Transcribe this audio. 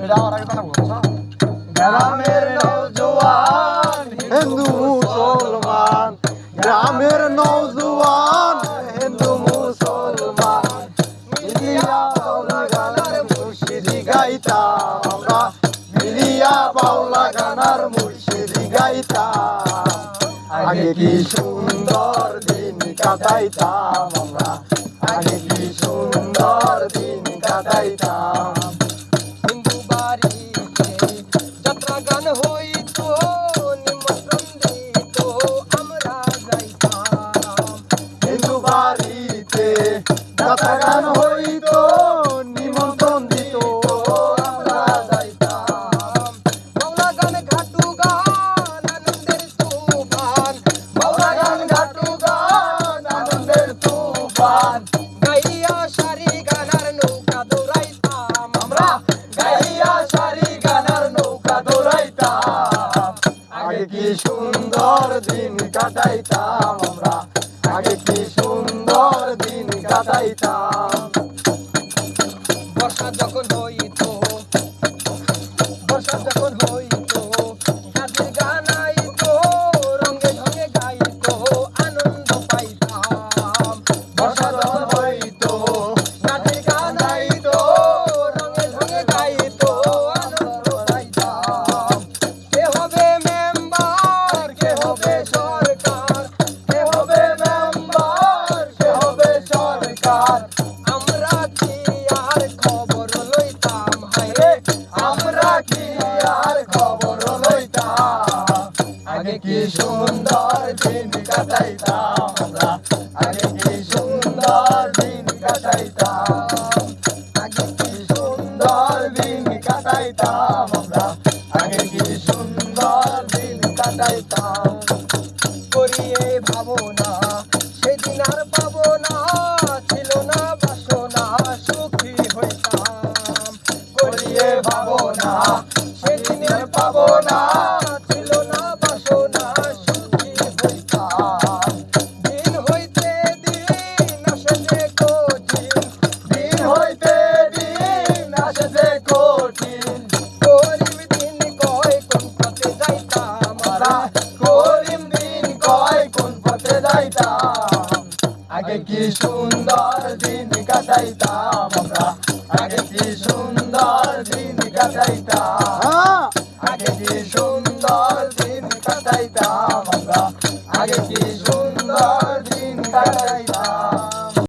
এটা আমার আগে জানা বলছো গ্রামের নওজোয়ান হিন্দু মুসলমান গ্রামের নওজোয়ান হিন্দু মুসলমান মিলিয়া বাউলা গানার মুর্শিদি গাইতাম আমরা মিলিয়া বাউলা গানার মুর্শিদি গাইতাম আগে কি সুন্দর দিন কাটাইতাম আমরা আগে কি সুন্দর দিন কাটাইতাম হিন্দু বাড়িতে যাত্রা গান হইতো নিমন্ত্রণ দিত আমরা যাইতাম হিন্দু বাড়িতে যাত্রা গান হইতো নিমন্ত্রণ দিত আমরা যাইতাম বাউলা গান ঘাটু গান আনন্দের তুফান বাউলা গান ঘাটু গান আনন্দের তুফান গাইয়া সারি গানার নৌকা দৌড়াইতাম আমরা গাইয়া সারি গানার নৌকা দৌড়াইতাম আগে কি সুন্দর দিন কাটাইতাম আমরা আগে কি সুন্দর দিন কাটাইতাম বর্ষা যখন হইতো গানের গান আইতো রঙে ঢঙে গাইতো আনন্দ পাইতাম বর্ষা যখন হইতো গানের গান আইতো রঙে ঢঙে গাইতো আনন্দ পাইতাম কে হবে মেম্বার কে হবে সরকার কে হবে মেম্বার কে হবে সরকার আমরা কি আর খবর লইতাম হায়রে আমরা কি আর খবর লইতাম আগে কি সুন্দর দিন কাটাইতাম আমরা আগে কি সুন্দর দিন কাটাইতাম আগে কি সুন্দর দিন কাটাইতাম আমরা আগে কি সুন্দর দিন কাটাইতাম করিয়ে ভাবনা সেদিন আর পাবো না ছিল না বাসনা সুখী হইতাম করিয়ে ভাবনা সেদিন আর পাবো না ছিল না বাসনা সুখী হইতাম দিন হইতে দিন আসে যে কঠিন দিন হইতে দিন আসে যে কঠিন করিম দিন কয় কোন পথে যাইতাম আমরা করিম দিন কয় কোন পথে যাইতাম আগে কি সুন্দর দিন কাটাইতাম আমরা আগে কি সুন্দর দিন কাটাইতাম